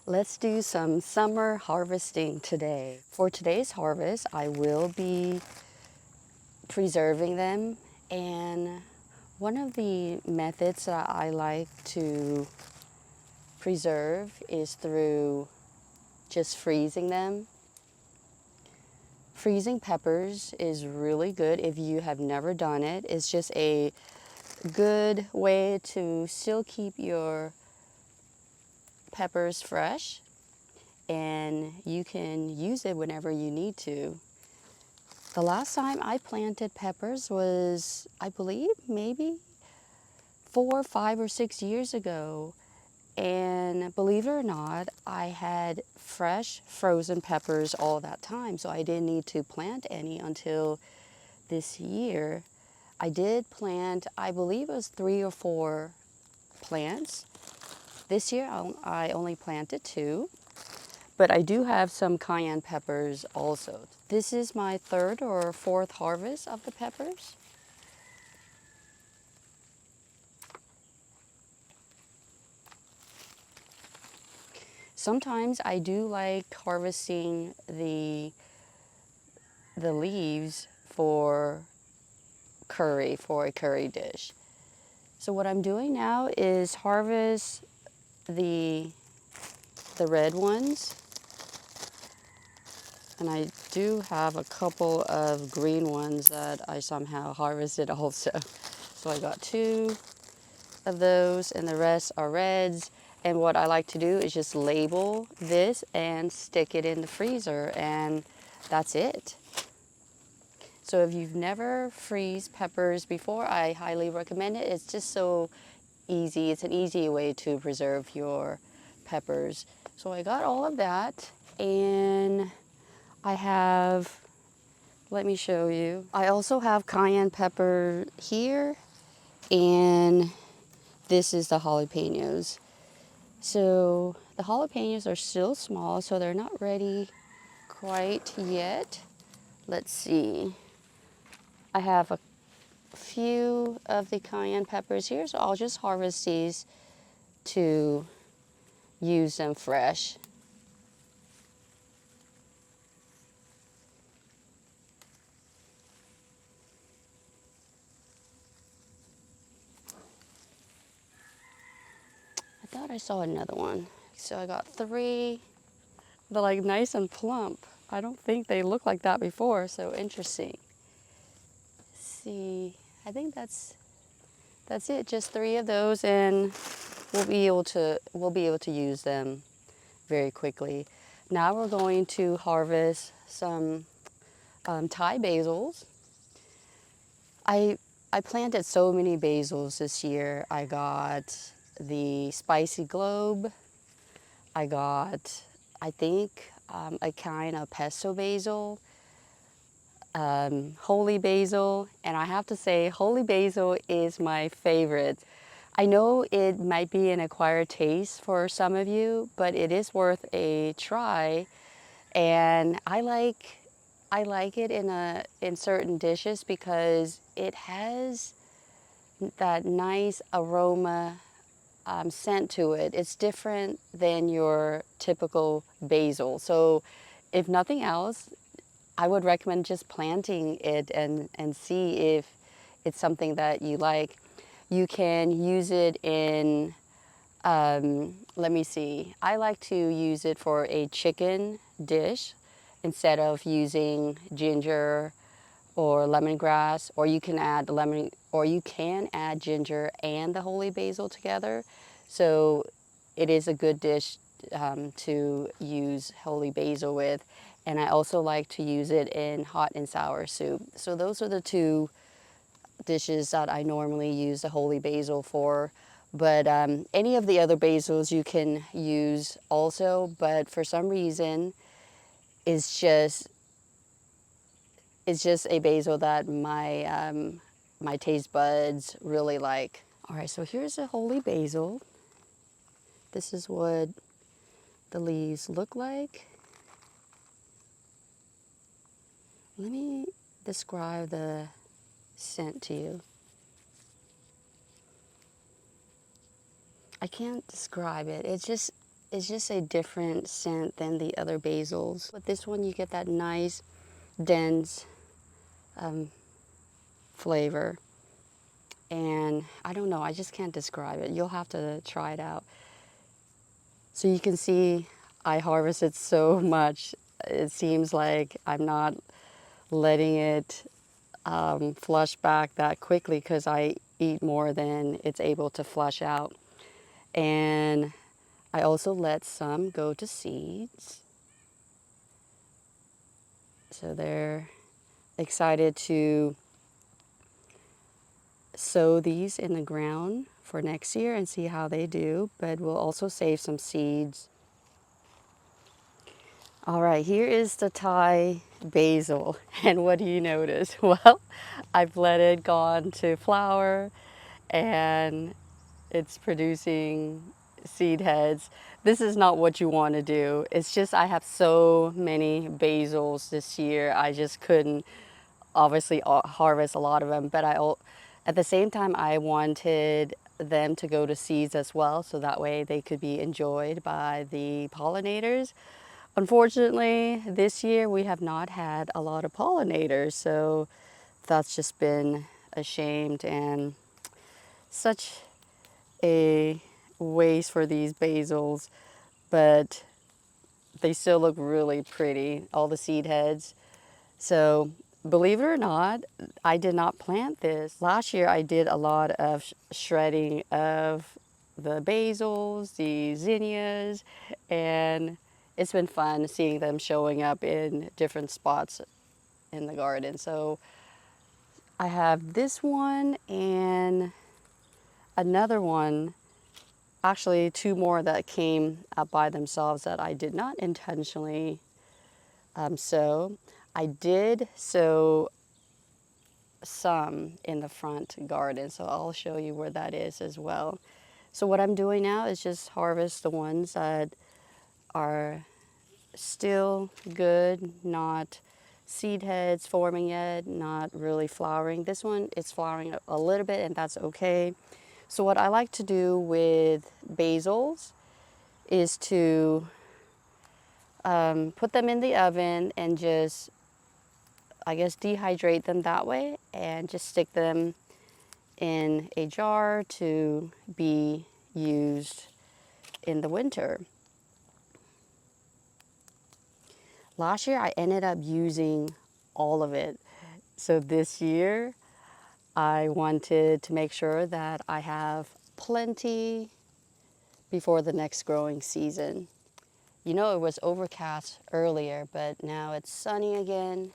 Let's do some summer harvesting today. For today's harvest, I will be preserving them, and one of the methods that I like to preserve is through just freezing them. Freezing peppers is really good if you have never done it. It's just a good way to still keep your peppers fresh, and you can use it whenever you need to. The last time I planted peppers was, I believe, maybe 4, 5, or 6 years ago. And believe it or not, I had fresh frozen peppers all that time, so I didn't need to plant any until this year. I did plant, I believe it was 3 or 4 plants. This year I only planted 2. But I do have some cayenne peppers also. This is my 3rd or 4th harvest of the peppers. Sometimes I do like harvesting the leaves for curry, for a curry dish. So what I'm doing now is harvest the red ones. And I do have a couple of green ones that I somehow harvested also. So I got 2 of those, and the rest are reds. And what I like to do is just label this and stick it in the freezer, and that's it. So if you've never freeze peppers before, I highly recommend it. It's just so easy. It's an easy way to preserve your peppers. So I got all of that, and I have, let me show you. I also have cayenne pepper here, and this is the jalapenos. So the jalapenos are still small, so they're not ready quite yet. Let's see. I have a few of the cayenne peppers here, so I'll just harvest these to use them fresh. I thought I saw another one. So I got 3. They're like nice and plump. I don't think they looked like that before, so interesting. Let's see, I think that's it. Just 3 of those, and we'll be able to use them very quickly. Now we're going to harvest some Thai basils. I planted so many basils this year. I got the spicy globe. I got, I think, a kind of pesto basil, holy basil, and I have to say holy basil is my favorite. I know it might be an acquired taste for some of you, but it is worth a try, and I like it in certain dishes because it has that nice aroma, scent to it. It's different than your typical basil. So if nothing else, I would recommend just planting it and see if it's something that you like. You can use it in, let me see, I like to use it for a chicken dish instead of using ginger or lemongrass, or you can add ginger and the holy basil together. So it is a good dish to use holy basil with. And I also like to use it in hot and sour soup. So those are the 2 dishes that I normally use the holy basil for. But any of the other basils you can use also, but for some reason it's just a basil that my taste buds really like. All right, so here's a holy basil. This is what the leaves look like. Let me describe the scent to you. I can't describe it. It's just, it's just a different scent than the other basils. But this one, you get that nice, dense flavor. And I don't know, I just can't describe it. You'll have to try it out. So you can see I harvested so much. It seems like I'm not letting it flush back that quickly because I eat more than it's able to flush out. And I also let some go to seeds. So they're excited to sow these in the ground for next year and see how they do, but we'll also save some seeds. All right, here is the Thai basil, and what do you notice? Well, I've let it go on to flower, and it's producing seed heads. This is not what you want to do. It's just I have so many basils this year, I just couldn't obviously harvest a lot of them, but at the same time I wanted them to go to seeds as well, so that way they could be enjoyed by the pollinators. Unfortunately, this year we have not had a lot of pollinators, so that's just been a shame and such a waste for these basils, but they still look really pretty, all the seed heads. So believe it or not, I did not plant this. Last year I did a lot of shredding of the basils, the zinnias, and it's been fun seeing them showing up in different spots in the garden. So I have this one and another one, actually two more that came up by themselves that I did not intentionally sow. I did sow some in the front garden, so I'll show you where that is as well. So what I'm doing now is just harvest the ones that are still good, not seed heads forming yet, not really flowering. This one is flowering a little bit, and that's okay. So what I like to do with basils is to put them in the oven and just, I guess, dehydrate them that way and just stick them in a jar to be used in the winter. Last year I ended up using all of it. So this year I wanted to make sure that I have plenty before the next growing season. You know, it was overcast earlier, but now it's sunny again.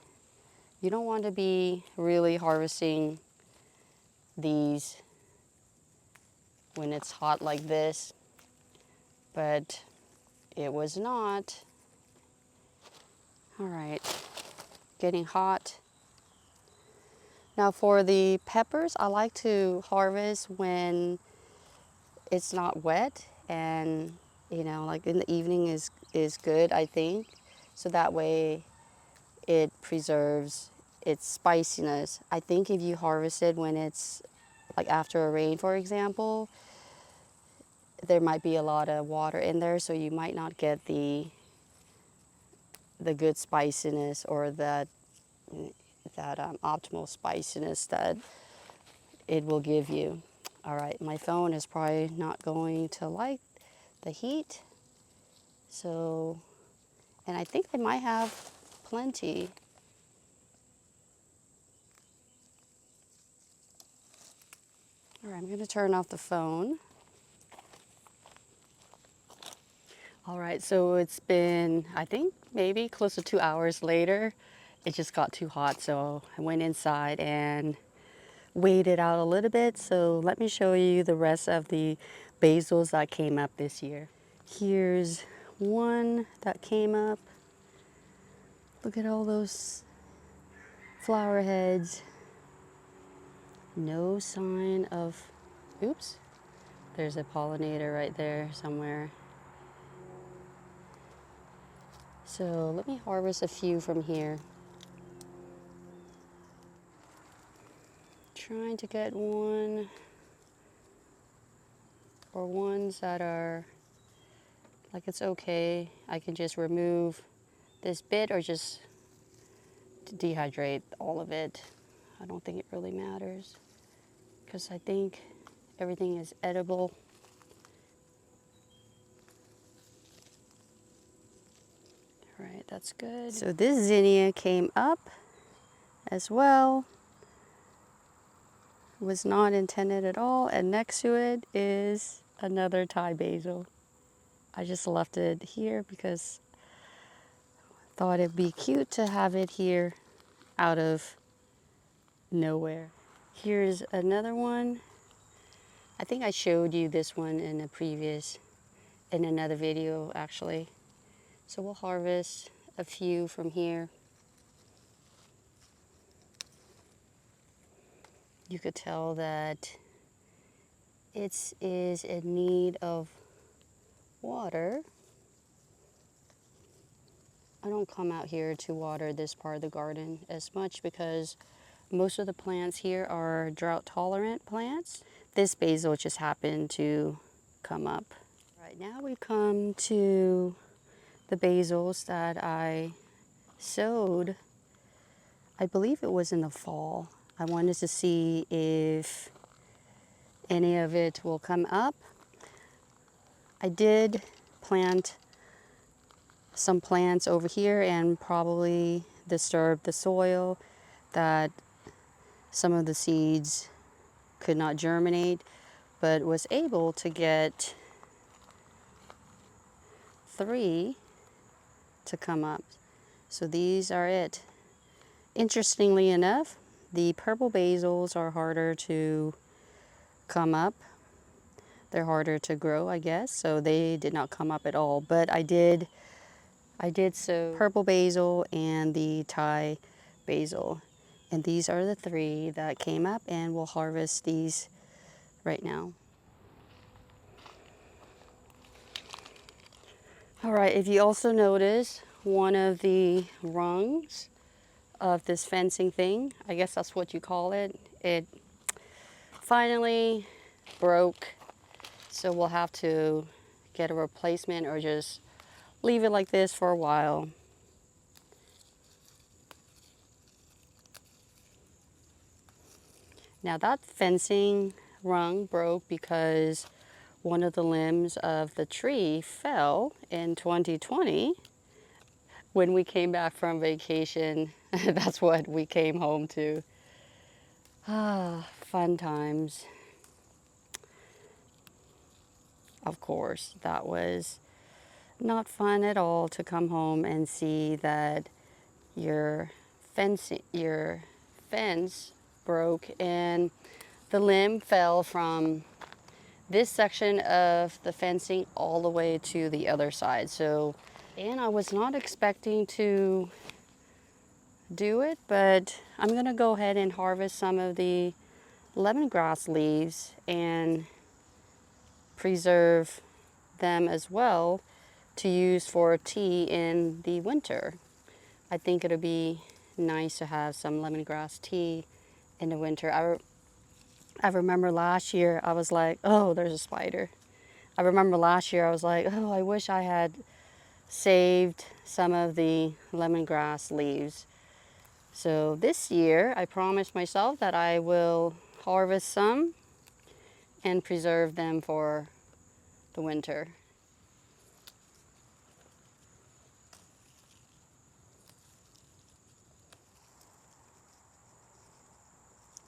You don't want to be really harvesting these when it's hot like this, but it was not. All right, getting hot. Now for the peppers, I like to harvest when it's not wet, and you know, like in the evening is good, I think. So that way it preserves its spiciness. I think if you harvest it when it's like after a rain, for example, there might be a lot of water in there, so you might not get the good spiciness or that optimal spiciness that it will give you. All right, my phone is probably not going to like the heat, so, and I think I might have plenty. All right, I'm going to turn off the phone. All right, so it's been, I think, maybe close to 2 hours later. It just got too hot, so I went inside and waited out a little bit. So let me show you the rest of the basils that came up this year. Here's one that came up. Look at all those flower heads. No sign of, oops, there's a pollinator right there somewhere. So let me harvest a few from here. Trying to get one or ones that are like it's okay. I can just remove this bit or just dehydrate all of it. I don't think it really matters because I think everything is edible. All right, that's good. So this zinnia came up as well. Was not intended at all, and next to it is another Thai basil. I just left it here because I thought it'd be cute to have it here out of nowhere. Here's another one. I think I showed you this one in in another video actually. So we'll harvest a few from here. You could tell that it is in need of water. I don't come out here to water this part of the garden as much because most of the plants here are drought tolerant plants. This basil just happened to come up. Right now we come to the basils that I sowed. I believe it was in the fall. I wanted to see if any of it will come up. I did plant some plants over here and probably disturb the soil, that some of the seeds could not germinate, but was able to get 3 to come up. So these are it. Interestingly enough, the purple basils are harder to come up. They're harder to grow, I guess, so they did not come up at all. But I did sow purple basil and the Thai basil. And these are the 3 that came up, and we'll harvest these right now. All right, if you also notice, one of the rungs of this fencing thing, I guess that's what you call it, it finally broke. So we'll have to get a replacement or just leave it like this for a while. Now that fencing rung broke because one of the limbs of the tree fell in 2020 when we came back from vacation. That's what we came home to. Ah, fun times. Of course, that was not fun at all to come home and see that your fence broke and the limb fell from this section of the fencing all the way to the other side. So, and I was not expecting to do it, but I'm gonna go ahead and harvest some of the lemongrass leaves and preserve them as well to use for tea in the winter. I think it'll be nice to have some lemongrass tea in the winter. I remember last year I was like, oh, there's a spider. I remember last year I was like, oh, I wish I had saved some of the lemongrass leaves. So this year I promised myself that I will harvest some and preserve them for the winter.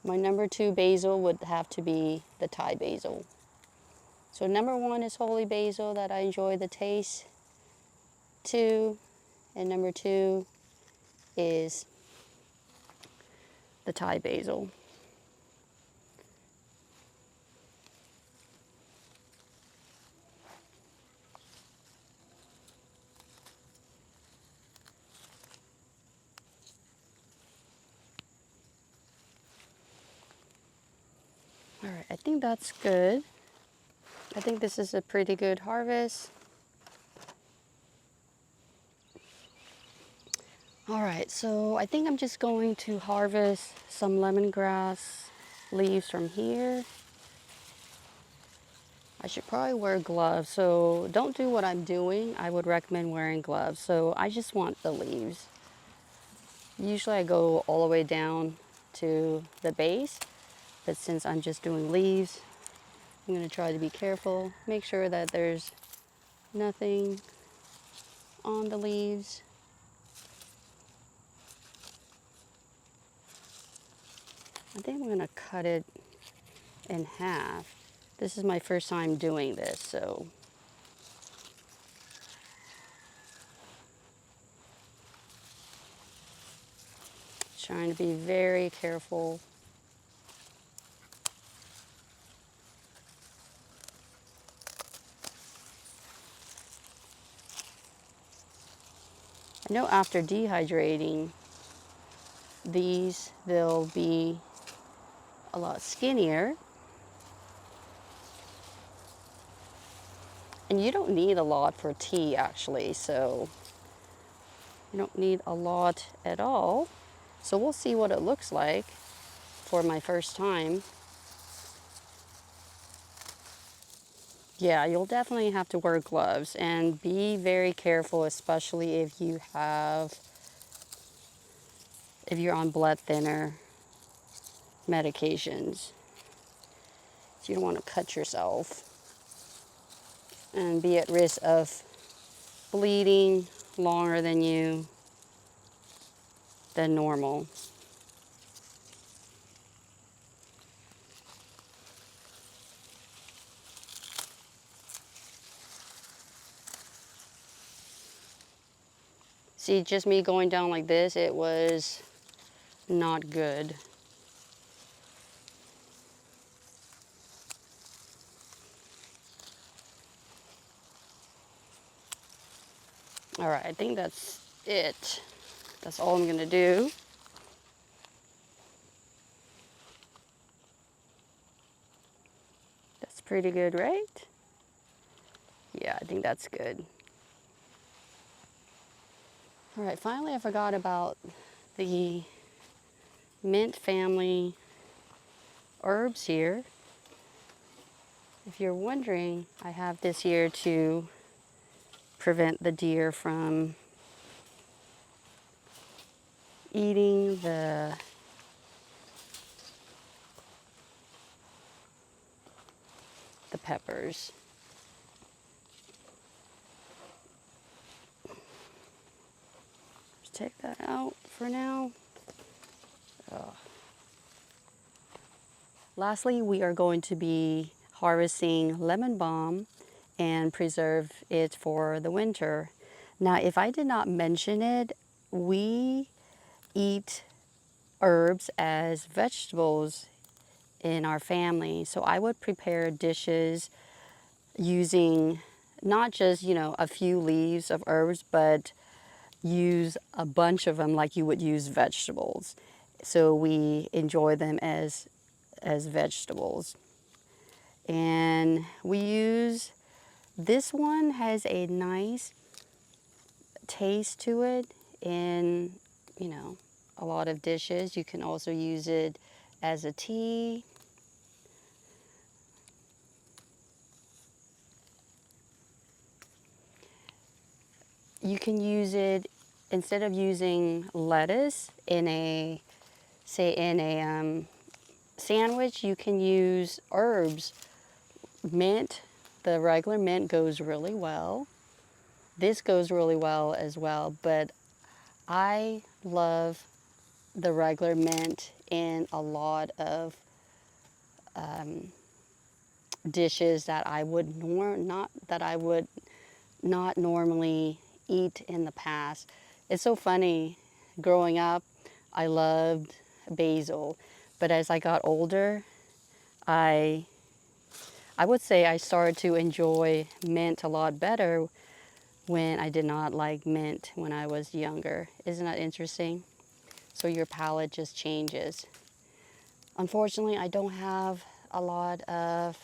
My number 2 basil would have to be the Thai basil. So number 1 is holy basil that I enjoy the taste. 2, and number 2 is the Thai basil. All right, I think that's good. I think this is a pretty good harvest. All right, so I think I'm just going to harvest some lemongrass leaves from here. I should probably wear gloves. So don't do what I'm doing. I would recommend wearing gloves. So I just want the leaves. Usually I go all the way down to the base, but since I'm just doing leaves, I'm going to try to be careful. Make sure that there's nothing on the leaves. I think I'm going to cut it in half. This is my first time doing this, so trying to be very careful. I know after dehydrating these, they'll be a lot skinnier. And you don't need a lot for tea actually, so you don't need a lot at all. So we'll see what it looks like for my first time. Yeah, you'll definitely have to wear gloves and be very careful, especially if you're on blood thinner medications. So you don't want to cut yourself and be at risk of bleeding longer than normal. See, just me going down like this, it was not good. All right, I think that's it. That's all I'm gonna do. That's pretty good, right? Yeah, I think that's good. All right, finally I forgot about the mint family herbs here. If you're wondering, I have this here to prevent the deer from eating the peppers. Just take that out for now. Oh. Lastly, we are going to be harvesting lemon balm and preserve it for the winter. Now, if I did not mention it, we eat herbs as vegetables in our family. So I would prepare dishes using not just, a few leaves of herbs, but use a bunch of them like you would use vegetables. So we enjoy them as vegetables. And we use, this one has a nice taste to it in, a lot of dishes. You can also use it as a tea. You can use it instead of using lettuce in a sandwich. You can use herbs. Mint, the regular mint goes really well. This goes really well as well, but I love the regular mint in a lot of dishes that I would not normally eat in the past. It's so funny. Growing up, I loved basil, but as I got older, I would say I started to enjoy mint a lot better when I did not like mint when I was younger. Isn't that interesting? So your palate just changes. Unfortunately, I don't have a lot of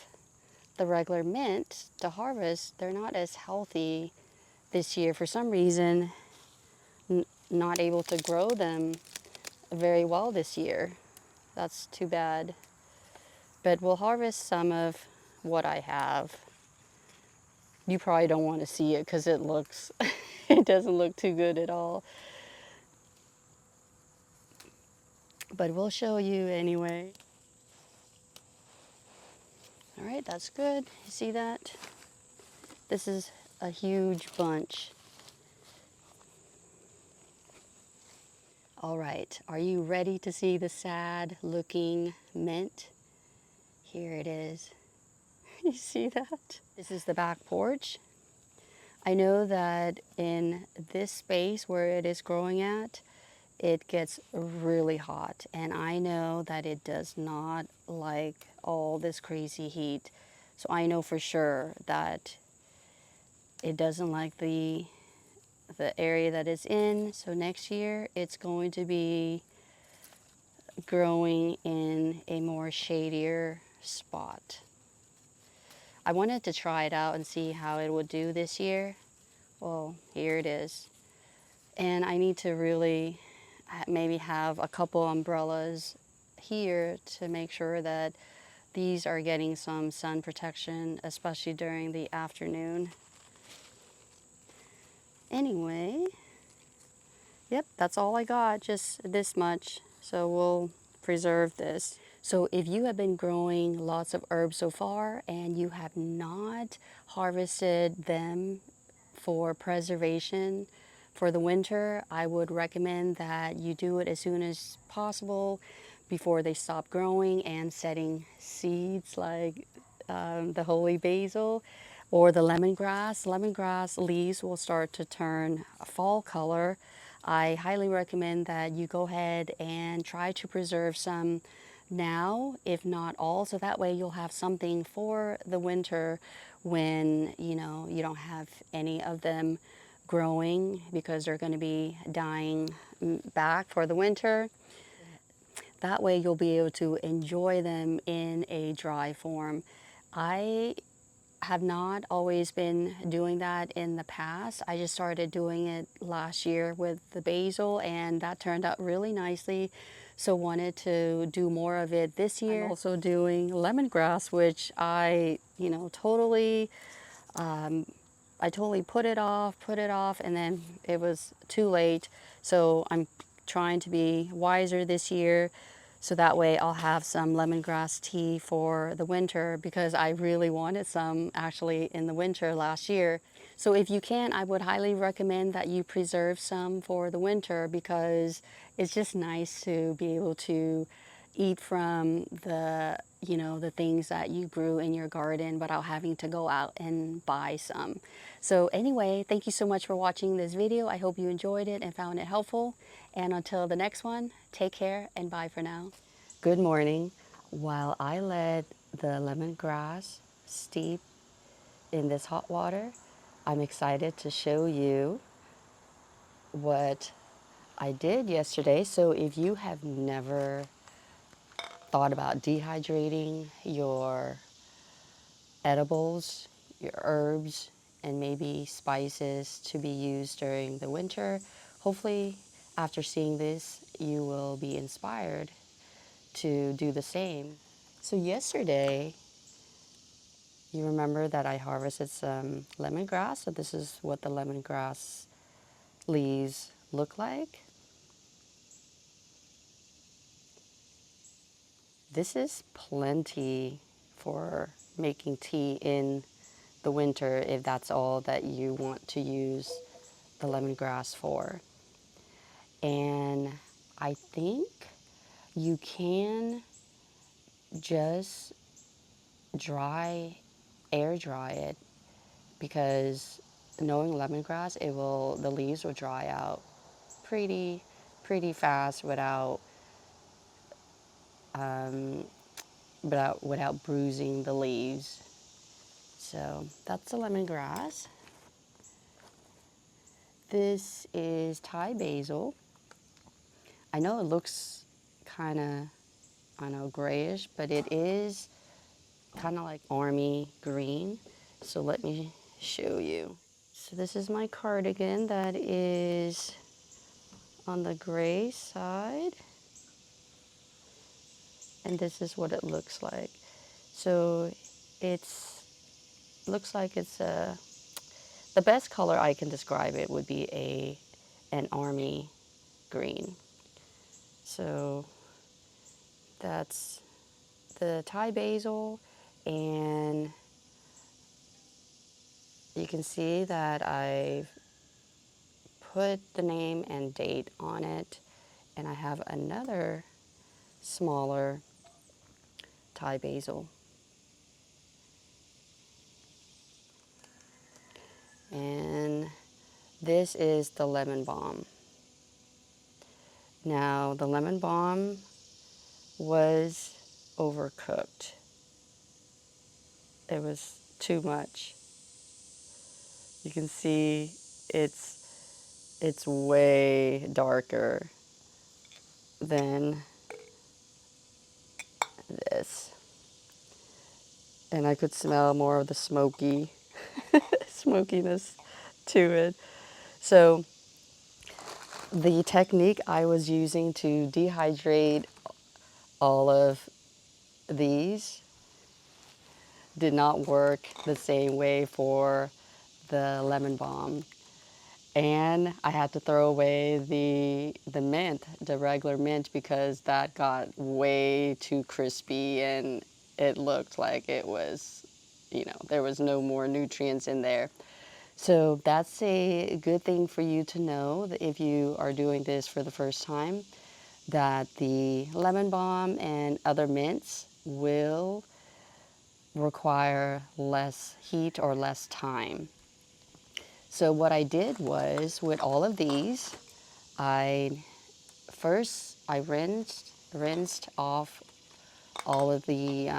the regular mint to harvest. They're not as healthy this year. For some reason, not able to grow them very well this year. That's too bad. But we'll harvest some of what I have. You probably don't want to see it because it looks, it doesn't look too good at all. But we'll show you anyway. All right, that's good. You see that? This is a huge bunch. All right, are you ready to see the sad looking mint? Here it is. You see that? This is the back porch. I know that in this space where it is growing at, it gets really hot, and I know that it does not like all this crazy heat. So I know for sure that it doesn't like the area that it's in. So next year it's going to be growing in a more shadier spot. I wanted to try it out and see how it would do this year. Well, here it is. And I need to really maybe have a couple umbrellas here to make sure that these are getting some sun protection, especially during the afternoon. Anyway, yep, that's all I got, just this much. So we'll preserve this. So if you have been growing lots of herbs so far and you have not harvested them for preservation for the winter, I would recommend that you do it as soon as possible before they stop growing and setting seeds, like the holy basil or the lemongrass. Lemongrass leaves will start to turn a fall color. I highly recommend that you go ahead and try to preserve some now, if not all, so that way you'll have something for the winter when you don't have any of them growing, because they're going to be dying back for the winter. That way you'll be able to enjoy them in a dry form. I have not always been doing that in the past. I just started doing it last year with the basil, and that turned out really nicely. So wanted to do more of it this year. I'm also doing lemongrass, which I totally put it off, and then it was too late. So I'm trying to be wiser this year, so that way I'll have some lemongrass tea for the winter, because I really wanted some actually in the winter last year. So if you can, I would highly recommend that you preserve some for the winter, because it's just nice to be able to eat from the things that you grew in your garden without having to go out and buy some. So anyway, thank you so much for watching this video. I hope you enjoyed it and found it helpful. And until the next one, take care and bye for now. Good morning. While I let the lemongrass steep in this hot water, I'm excited to show you what I did yesterday. So if you have never thought about dehydrating your edibles, your herbs, and maybe spices to be used during the winter, hopefully after seeing this, you will be inspired to do the same. So yesterday, you remember that I harvested some lemongrass. So this is what the lemongrass leaves look like. This is plenty for making tea in the winter if that's all that you want to use the lemongrass for. And I think you can just air dry it, because knowing lemongrass, the leaves will dry out pretty fast without bruising the leaves. So that's the lemongrass. This is Thai basil. I know it looks kind of, grayish, but it is kind of like army green. So let me show you. So this is my cardigan that is on the gray side. And this is what it looks like. So looks like it's a the best color I can describe it would be an army green. So that's the Thai basil, and you can see that I've put the name and date on it, and I have another smaller Thai basil. And this is the lemon balm. Now, the lemon balm was overcooked. It was too much. You can see it's way darker than this. And I could smell more of the smokiness to it. So the technique I was using to dehydrate all of these did not work the same way for the lemon balm. And I had to throw away the mint, the regular mint, because that got way too crispy and it looked like it was, there was no more nutrients in there. So that's a good thing for you to know that if you are doing this for the first time, that the lemon balm and other mints will require less heat or less time. So what I did was, with all of these, I rinsed off all of the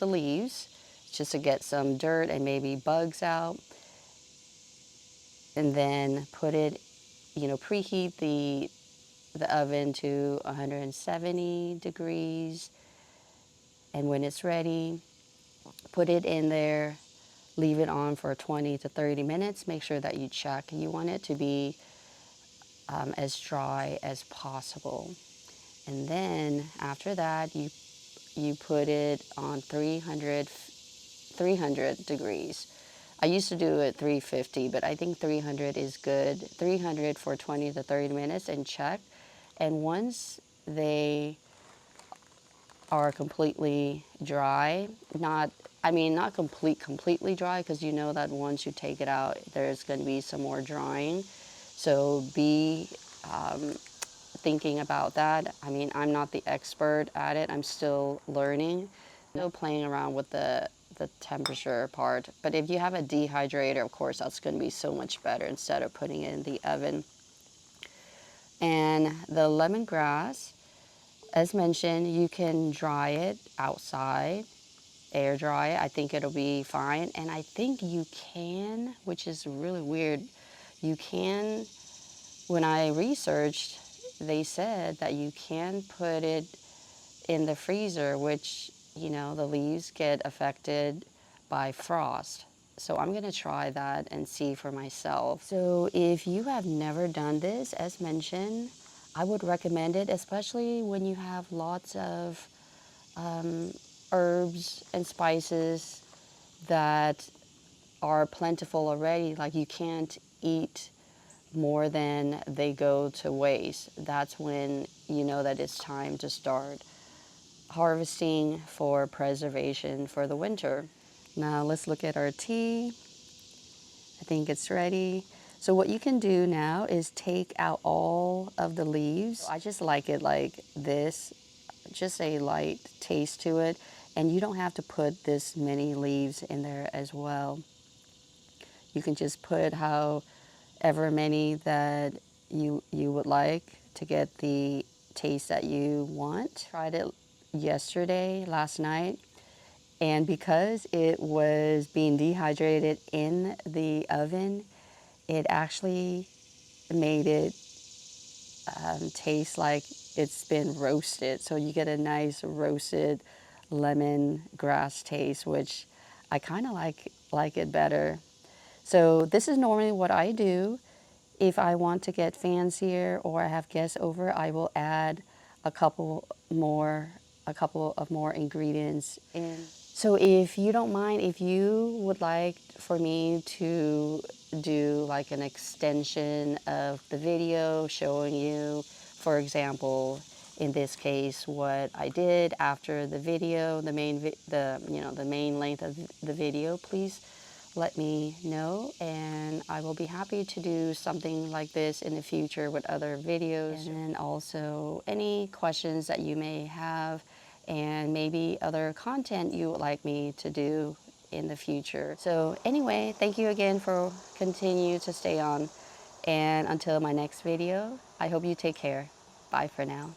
leaves, just to get some dirt and maybe bugs out, and then put it, preheat the oven to 170 degrees, and when it's ready, put it in there, leave it on for 20 to 30 minutes. Make sure that you check. You want it to be as dry as possible. And then after that, you put it on 300 degrees. I used to do it 350, but I think 300 is good. 300 for 20 to 30 minutes and check. And once they are completely dry, not completely dry, because you know that once you take it out, there's going to be some more drying. So be thinking about that. I'm not the expert at it. I'm still learning. Still playing around with the temperature part. But if you have a dehydrator, of course, that's going to be so much better instead of putting it in the oven. And the lemongrass, as mentioned, you can dry it outside, air dry it. I think it'll be fine. And I think you can, which is really weird, you can, when I researched, they said that you can put it in the freezer, which, the leaves get affected by frost. So I'm going to try that and see for myself. So if you have never done this, as mentioned, I would recommend it, especially when you have lots of herbs and spices that are plentiful already. Like, you can't eat more than they go to waste. That's when you know that it's time to start harvesting for preservation for the winter. Now let's look at our tea. I think it's ready. So what you can do now is take out all of the leaves. I just like it like this, just a light taste to it. And you don't have to put this many leaves in there as well. You can just put however many that you would like to get the taste that you want. Tried it last night, and because it was being dehydrated in the oven, it actually made it taste like it's been roasted. So you get a nice roasted lemongrass taste, which I kind of like it better. So this is normally what I do. If I want to get fancier or I have guests over, I will add a couple of more ingredients in. So if you don't mind, if you would like for me to do like an extension of the video showing you, for example, in this case, what I did after the video, the main length of the video, please let me know, and I will be happy to do something like this in the future with other videos. And then also any questions that you may have, and maybe other content you would like me to do in the future. So anyway, thank you again for continue to stay on, and until my next video, I hope you take care. Bye for now.